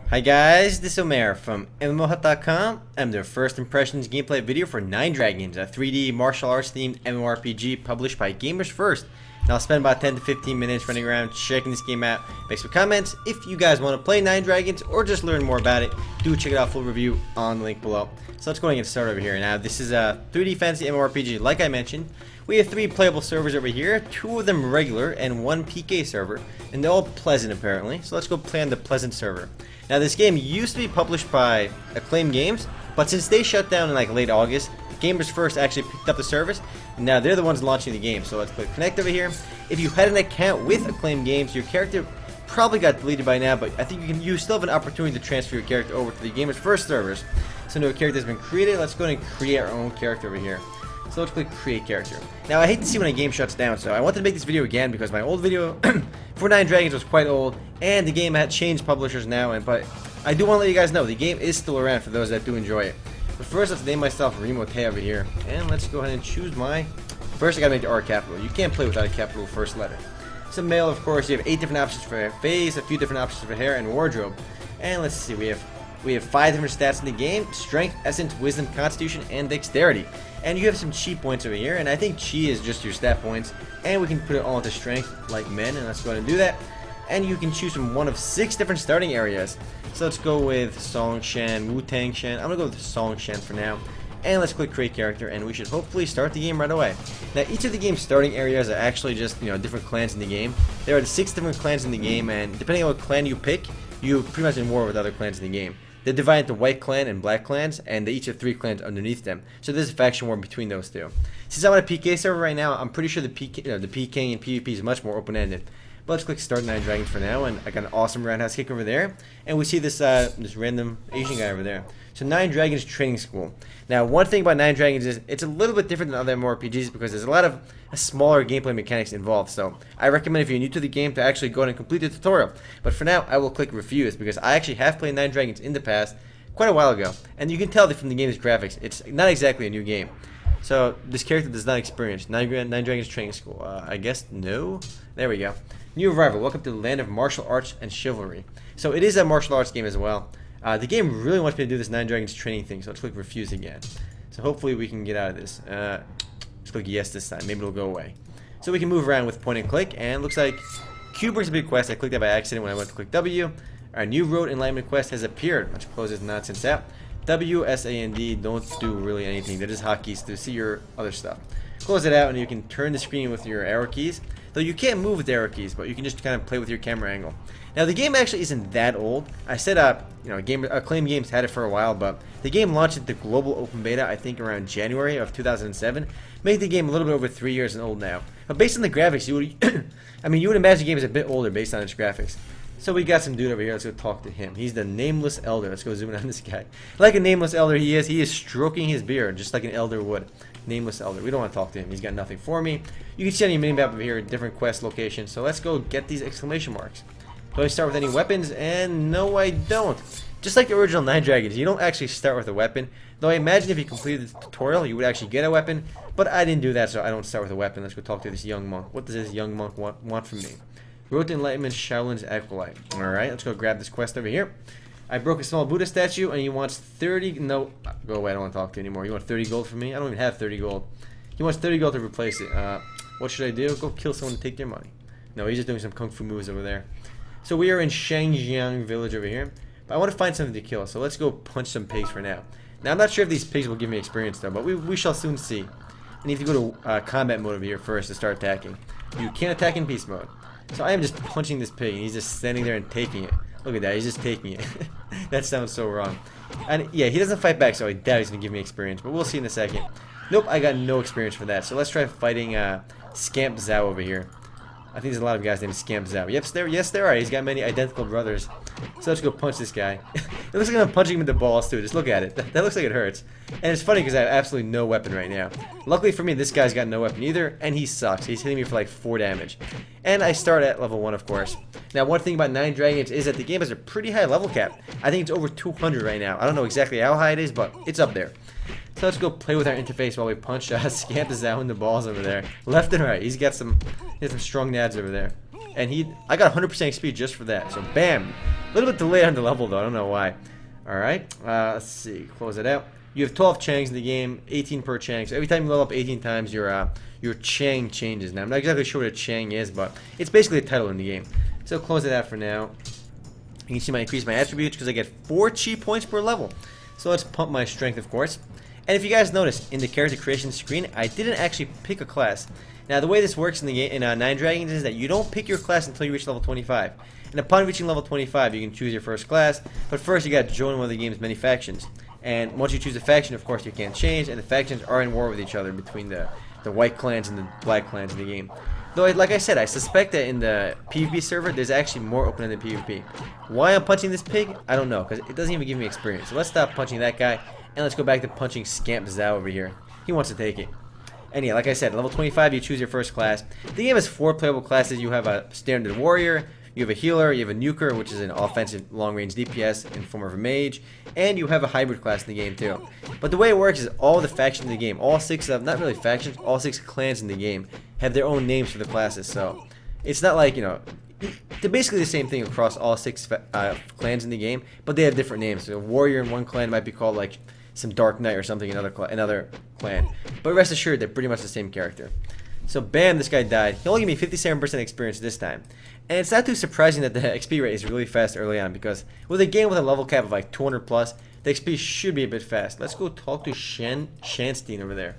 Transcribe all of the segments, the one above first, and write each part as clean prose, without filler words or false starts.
Hi guys, this is Omer from MMOHut.com. I'm their first impressions gameplay video for 9Dragons, a 3D martial arts themed MMORPG published by Gamers First. And I'll spend about 10 to 15 minutes running around checking this game out. Make some comments. If you guys want to play 9Dragons or just learn more about it, do check it out, full review on the link below. So let's go ahead and get started over here. Now this is a 3D fantasy MMORPG like I mentioned. We have 3 playable servers over here, 2 of them regular and 1 PK server, and they're all pleasant apparently. So let's go play on the pleasant server. Now this game used to be published by Acclaim Games, but since they shut down in like late August, Gamers First actually picked up the service, and now they're the ones launching the game. So let's click connect over here. If you had an account with Acclaim Games, your character probably got deleted by now, but I think you still have an opportunity to transfer your character over to the Gamers First servers. So no character has been created. Let's go ahead and create our own character over here. So let's click create character. Now I hate to see when a game shuts down, so I wanted to make this video again because my old video for 9Dragons was quite old, and the game had changed publishers now. But I do want to let you guys know the game is still around for those that do enjoy it. But first, let's name myself Remo Tay over here, and let's go ahead and choose my. First, I gotta make the R capital. You can't play without a capital first letter. So male, of course, you have 8 different options for face, a few different options for hair and wardrobe. And let's see, we have 5 different stats in the game: strength, essence, wisdom, constitution, and dexterity. And you have some chi points over here, and I think chi is just your stat points, and we can put it all into strength like men, and let's go ahead and do that. And you can choose from one of 6 different starting areas. So let's go with Song Shan, Wu Tang Shan. I'm gonna go with Song Shan for now. And let's click create character, and we should hopefully start the game right away. Now each of the game's starting areas are actually just different clans in the game. There are 6 different clans in the game, and depending on what clan you pick, you're pretty much in war with other clans in the game. They're divided into white clan and black clans, and they each have 3 clans underneath them. So there's a faction war between those 2. Since I'm on a PK server right now, I'm pretty sure the PK and PvP is much more open-ended. But let's click start 9Dragons for now, and I got an awesome roundhouse kick over there, and we see this this random Asian guy over there. So 9Dragons Training School. Now one thing about 9Dragons is it's a little bit different than other MMORPGs because there's a lot of smaller gameplay mechanics involved. So I recommend if you're new to the game to actually go ahead and complete the tutorial. But for now, I will click refuse because I actually have played 9Dragons in the past quite a while ago, and you can tell that from the game's graphics, it's not exactly a new game. So this character does not experience 9Dragons Training School. I guess no. There we go. New arrival. Welcome to the land of martial arts and chivalry. So it is a martial arts game as well. The game really wants me to do this 9Dragons training thing, so let's click refuse again. So hopefully we can get out of this. Let's click yes this time. Maybe it'll go away. So we can move around with point and click, and looks like Q brings a big quest. I clicked that by accident when I went to click W. Our new road enlightenment quest has appeared. Let's close this nonsense out. W, S, A, and D don't do really anything. They're just hotkeys to see your other stuff. Close it out, and you can turn the screen with your arrow keys. Though you can't move with the arrow keys, but you can just kind of play with your camera angle. Now the game actually isn't that old. I said Acclaim Games had it for a while, but the game launched into global open beta I think around January of 2007, making the game a little bit over 3 years old now. But based on the graphics, you would you would imagine the game is a bit older based on its graphics. So we got some dude over here. Let's go talk to him. He's the Nameless Elder. Let's go zoom in on this guy. Like a Nameless Elder he is stroking his beard just like an elder would. Nameless Elder. We don't want to talk to him. He's got nothing for me. You can see on your minimap over here different quest locations. So let's go get these exclamation marks. Do I start with any weapons? And no, I don't. Just like the original 9Dragons, you don't actually start with a weapon. Though I imagine if you completed the tutorial, you would actually get a weapon. But I didn't do that, so I don't start with a weapon. Let's go talk to this young monk. What does this young monk want from me? Road to Enlightenment, Shaolin's Acolyte. Alright, let's go grab this quest over here. I broke a small Buddha statue, and he wants 30... No, go away, I don't want to talk to you anymore. You want 30 gold from me? I don't even have 30 gold. He wants 30 gold to replace it. What should I do? Go kill someone to take their money. No, he's just doing some kung fu moves over there. So we are in Shangjiang village over here. But I want to find something to kill, so let's go punch some pigs for now. Now, I'm not sure if these pigs will give me experience, though, but we shall soon see. I need to go to combat mode over here first to start attacking. You can't attack in peace mode. So I am just punching this pig, and he's just standing there and taking it. Look at that, he's just taking it. That sounds so wrong. And yeah, he doesn't fight back, so I doubt he's going to give me experience, but we'll see in a second. Nope, I got no experience for that. So let's try fighting Scamp Zhao over here. I think there's a lot of guys named Scamp Zhao. Yes, there are. He's got many identical brothers. So let's go punch this guy. It looks like I'm punching him in the balls, too. Just look at it. That looks like it hurts. And it's funny because I have absolutely no weapon right now. Luckily for me, this guy's got no weapon either, and he sucks. He's hitting me for like 4 damage. And I start at level 1, of course. Now, one thing about 9Dragons is that the game has a pretty high level cap. I think it's over 200 right now. I don't know exactly how high it is, but it's up there. So let's go play with our interface while we punch Scamp Zhao in the balls over there. Left and right. He has some strong nads over there. And I got 100% XP just for that. So bam. A little bit delayed on the level though. I don't know why. Alright. Let's see. Close it out. You have 12 Changs in the game. 18 per Chang. So every time you level up 18 times, your Chang changes. Now I'm not exactly sure what a Chang is, but it's basically a title in the game. So close it out for now. You can see I increase my attributes because I get 4 chi points per level. So let's pump my strength, of course. And if you guys notice, in the character creation screen, I didn't actually pick a class. Now, the way this works in the game in 9Dragons is that you don't pick your class until you reach level 25. And upon reaching level 25, you can choose your first class. But first, you got to join one of the game's many factions. And once you choose a faction, of course, you can't change. And the factions are in war with each other between the white clans and the black clans in the game. Though, like I said, I suspect that in the PvP server, there's actually more open than the PvP. Why I'm punching this pig, I don't know, because it doesn't even give me experience. So let's stop punching that guy, and let's go back to punching Scamp Zhao over here. He wants to take it. And yeah, like I said, level 25, you choose your first class. The game has 4 playable classes. You have a standard warrior, you have a healer, you have a nuker, which is an offensive long-range DPS in form of a mage, and you have a hybrid class in the game too. But the way it works is all the factions in the game, all 6 of, not really factions, all 6 clans in the game have their own names for the classes. So it's not like, you know, they're basically the same thing across all 6 clans in the game, but they have different names. So a warrior in one clan might be called like some Dark Knight or something in another clan. But rest assured, they're pretty much the same character. So bam, this guy died. He only gave me 57% experience this time. And it's not too surprising that the XP rate is really fast early on, because with a game with a level cap of like 200 plus, the XP should be a bit fast. Let's go talk to Shanstein over there.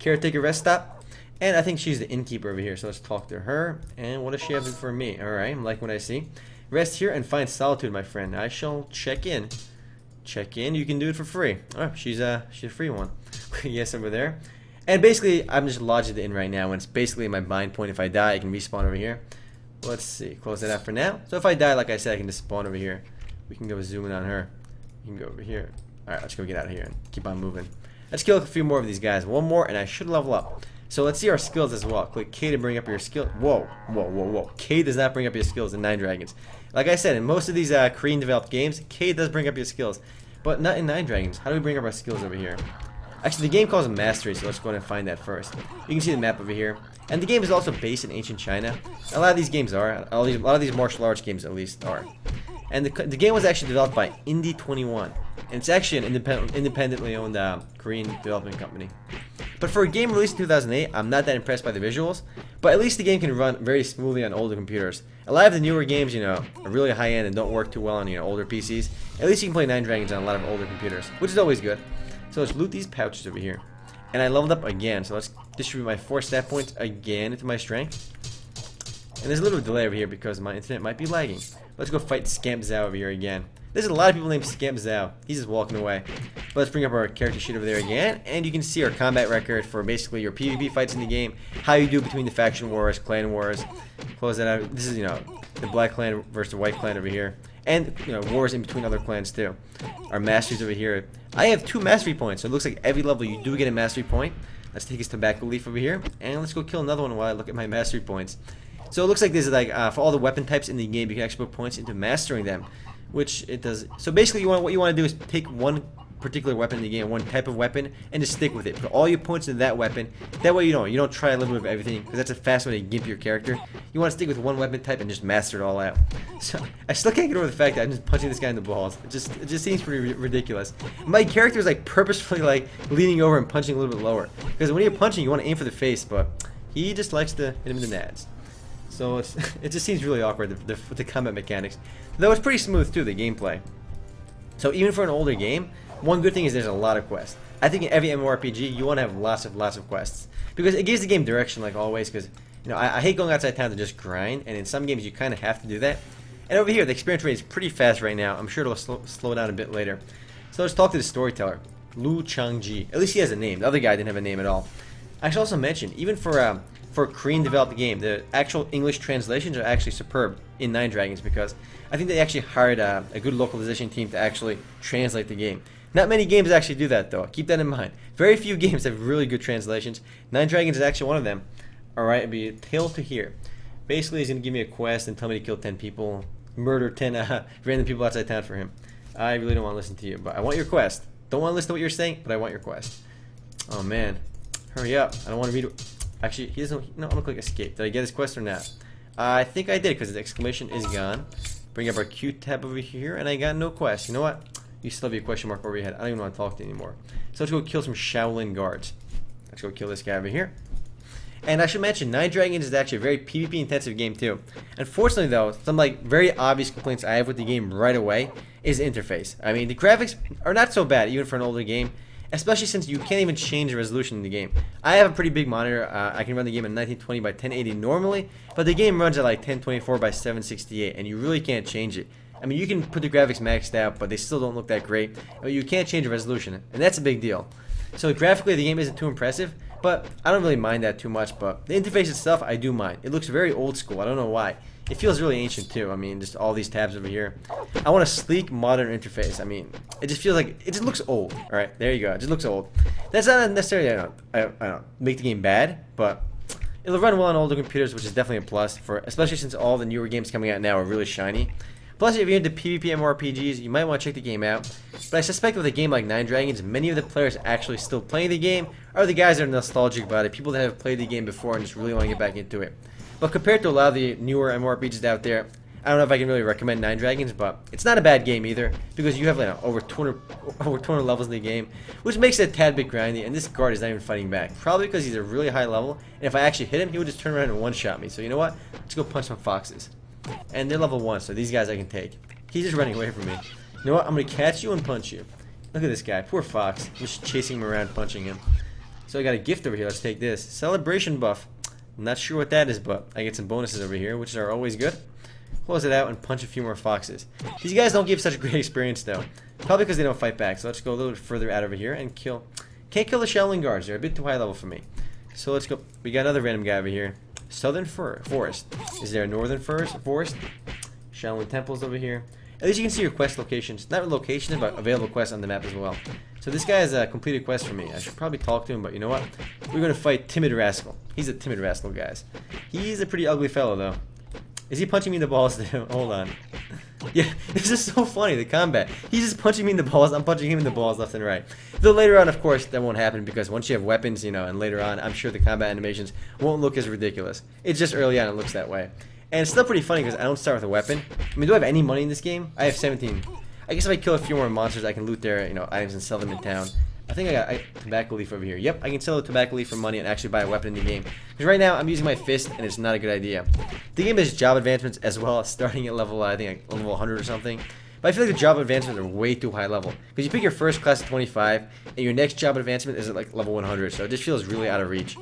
Caretaker rest stop. And I think she's the innkeeper over here, so let's talk to her. And what does she have for me? Alright, I'm liking what I see. Rest here and find solitude, my friend. I shall check in. Check in, you can do it for free. Oh, she's a free one. Yes, over there. And basically, I'm just lodged in right now, and it's basically my bind point. If I die, I can respawn over here. Let's see, close that out for now. So if I die, like I said, I can just spawn over here. We can go zoom in on her. You can go over here. Alright, let's go get out of here and keep on moving. Let's kill a few more of these guys. One more, and I should level up. So let's see our skills as well. Click K to bring up your skill. Whoa, whoa, whoa, whoa. K does not bring up your skills in 9Dragons. Like I said, in most of these Korean developed games, K does bring up your skills. But not in 9Dragons. How do we bring up our skills over here? Actually, the game calls them mastery, so let's go ahead and find that first. You can see the map over here. And the game is also based in ancient China. A lot of these games are. A lot of these martial arts games, at least, are. And the game was actually developed by Indie 21. And it's actually an independently owned Korean development company. But for a game released in 2008, I'm not that impressed by the visuals. But at least the game can run very smoothly on older computers. A lot of the newer games, you know, are really high-end and don't work too well on, you know, older PCs. At least you can play 9Dragons on a lot of older computers, which is always good. So let's loot these pouches over here. And I leveled up again, so let's distribute my 4 stat points again into my strength. And there's a little delay over here because my internet might be lagging. Let's go fight Scamp Zhao over here again. There's a lot of people named Scamp Zhao. He's just walking away. But let's bring up our character sheet over there again, and you can see our combat record for basically your PvP fights in the game, how you do between the faction wars, clan wars. Close that out. This is, you know, the black clan versus the white clan over here. And, you know, wars in between other clans too. Our masteries over here. I have 2 mastery points, so it looks like every level you do get a mastery point. Let's take his tobacco leaf over here, and let's go kill another one while I look at my mastery points. So it looks like this is like for all the weapon types in the game, you can actually put points into mastering them, which it does. So basically, what you want to do is take one particular weapon in the game, one type of weapon, and just stick with it. Put all your points into that weapon. That way you don't try a little bit of everything, because that's a fast way to gimp your character. You want to stick with one weapon type and just master it all out. So I still can't get over the fact that I'm just punching this guy in the balls. It just seems pretty ridiculous. My character is like purposefully like leaning over and punching a little bit lower, because when you're punching, you want to aim for the face, but he just likes to hit him in the nads. So it just seems really awkward with the combat mechanics, though it's pretty smooth too, the gameplay. So even for an older game, one good thing is there's a lot of quests. I think in every MMORPG you want to have lots of quests, because it gives the game direction, like always. Because, you know, I hate going outside town to just grind, and in some games you kind of have to do that. And over here the experience rate is pretty fast right now. I'm sure it'll slow down a bit later. So let's talk to the storyteller, Lu Changji. At least he has a name. The other guy didn't have a name at all. I should also mention, even for a Korean developed game, the actual English translations are actually superb in 9Dragons, because I think they actually hired a good localization team to actually translate the game. Not many games actually do that, though. Keep that in mind. Very few games have really good translations. 9Dragons is actually one of them. Alright, it'll be a tale to hear. Basically, he's going to give me a quest and tell me to kill 10 people, murder 10 random people outside town for him. I really don't want to listen to you, but I want your quest. Don't want to listen to what you're saying, but I want your quest. Oh, man. Hurry up. I don't want to read... Actually, he doesn't... No, I'm going to click escape. Did I get his quest or not? I think I did because the exclamation is gone. Bring up our Q tab over here, and I got no quest. You know what? You still have a question mark over your head. I don't even want to talk to you anymore. So let's go kill some Shaolin guards. Let's go kill this guy over here. And I should mention, 9Dragons is actually a very PvP intensive game too. Unfortunately though, some like very obvious complaints I have with the game right away is the interface. I mean, the graphics are not so bad even for an older game, especially since you can't even change the resolution in the game. I have a pretty big monitor. I can run the game at 1920 by 1080 normally, but the game runs at like 1024 by 768, and you really can't change it. I mean, you can put the graphics maxed out, but they still don't look that great. I mean, you can't change the resolution, and that's a big deal. So graphically, the game isn't too impressive, but I don't really mind that too much. But the interface itself, I do mind. It looks very old school. I don't know why. It feels really ancient too. I mean, just all these tabs over here. I want a sleek, modern interface. I mean, it just feels like it just looks old. All right, there you go. It just looks old. That's not necessarily I don't make the game bad, but it'll run well on older computers, which is definitely a plus for, especially since all the newer games coming out now are really shiny. Plus, if you're into PvP MMORPGs, you might want to check the game out. But I suspect with a game like 9Dragons, many of the players actually still playing the game are the guys that are nostalgic about it, people that have played the game before and just really want to get back into it. But compared to a lot of the newer MMORPGs out there, I don't know if I can really recommend 9Dragons, but it's not a bad game either, because you have like, over 200 levels in the game, which makes it a tad bit grindy, and this guard is not even fighting back. Probably because he's a really high level, and if I actually hit him, he would just turn around and one-shot me. So you know what? Let's go punch some foxes. And they're level 1, so these guys I can take. He's just running away from me. You know what? I'm going to catch you and punch you. Look at this guy. Poor fox. I'm just chasing him around, punching him. So I got a gift over here. Let's take this. Celebration buff. I'm not sure what that is, but I get some bonuses over here, which are always good. Close it out and punch a few more foxes. These guys don't give such a great experience, though. Probably because they don't fight back. So let's go a little bit further out over here and kill. Can't kill the Shaolin guards. They're a bit too high level for me. So let's go. We got another random guy over here. Southern Forest. Is there a Northern Forest? Shaolin temples over here. At least you can see your quest locations. Not locations, but available quests on the map as well. So this guy has a completed quest for me. I should probably talk to him, but you know what? We're going to fight Timid Rascal. He's a Timid Rascal, guys. He's a pretty ugly fellow, though. Is he punching me in the balls, though? Hold on. Yeah, this is so funny, the combat. He's just punching me in the balls. I'm punching him in the balls left and right. Though later on, of course, that won't happen because once you have weapons, you know, and later on, I'm sure the combat animations won't look as ridiculous. It's just early on, it looks that way. And it's still pretty funny because I don't start with a weapon. I mean, do I have any money in this game? I have 17. I guess if I kill a few more monsters, I can loot their, you know, items and sell them in town. I think I got a tobacco leaf over here. Yep, I can sell a tobacco leaf for money and actually buy a weapon in the game. Because right now, I'm using my fist, and it's not a good idea. The game has job advancements as well, starting at level, I think, like level 100 or something. But I feel like the job advancements are way too high level. Because you pick your first class at 25, and your next job advancement is at like level 100, so it just feels really out of reach.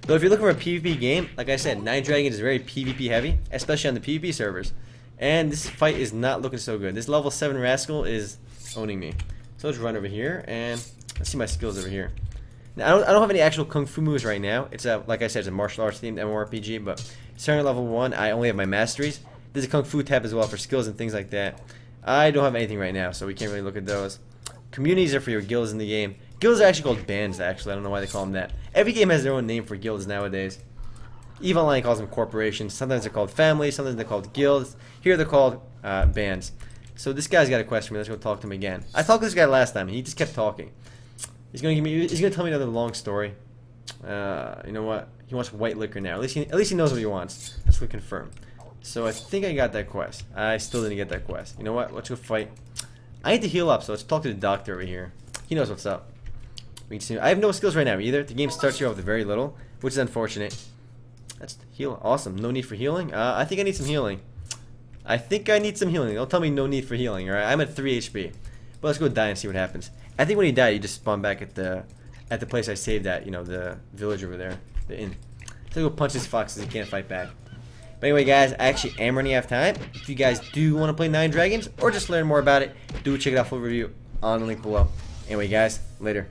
Though if you're looking for a PvP game, like I said, 9Dragons is very PvP heavy, especially on the PvP servers. And this fight is not looking so good. This level 7 Rascal is owning me. So let's run over here, and let's see my skills over here. Now, I don't have any actual Kung Fu moves right now. It's a, like I said, it's a martial arts themed MMORPG, but starting at level 1, I only have my masteries. There's a Kung Fu tab as well for skills and things like that. I don't have anything right now, so we can't really look at those. Communities are for your guilds in the game. Guilds are actually called bands, actually. I don't know why they call them that. Every game has their own name for guilds nowadays. EVE Online calls them corporations. Sometimes they're called families. Sometimes they're called guilds. Here they're called bands. So this guy's got a quest for me. Let's go talk to him again. I talked to this guy last time. He just kept talking. He's gonna tell me another long story. You know what? He wants white liquor now. At least he knows what he wants. Let's go confirm. So I think I got that quest. I still didn't get that quest. You know what? Let's go fight. I need to heal up, so let's talk to the doctor over here. He knows what's up. We can see. I have no skills right now either. The game starts you off with very little, which is unfortunate. Let's heal. Awesome. No need for healing. I think I need some healing. I think I need some healing. Don't tell me no need for healing. All right. I'm at 3 HP. But let's go die and see what happens. I think when you die, you just spawn back at the place I saved at. You know, the village over there, the inn. So go punch this fox because he can't fight back. But anyway, guys, I actually am running out of time. If you guys do want to play 9Dragons or just learn more about it, do check it out full review on the link below. Anyway, guys, later.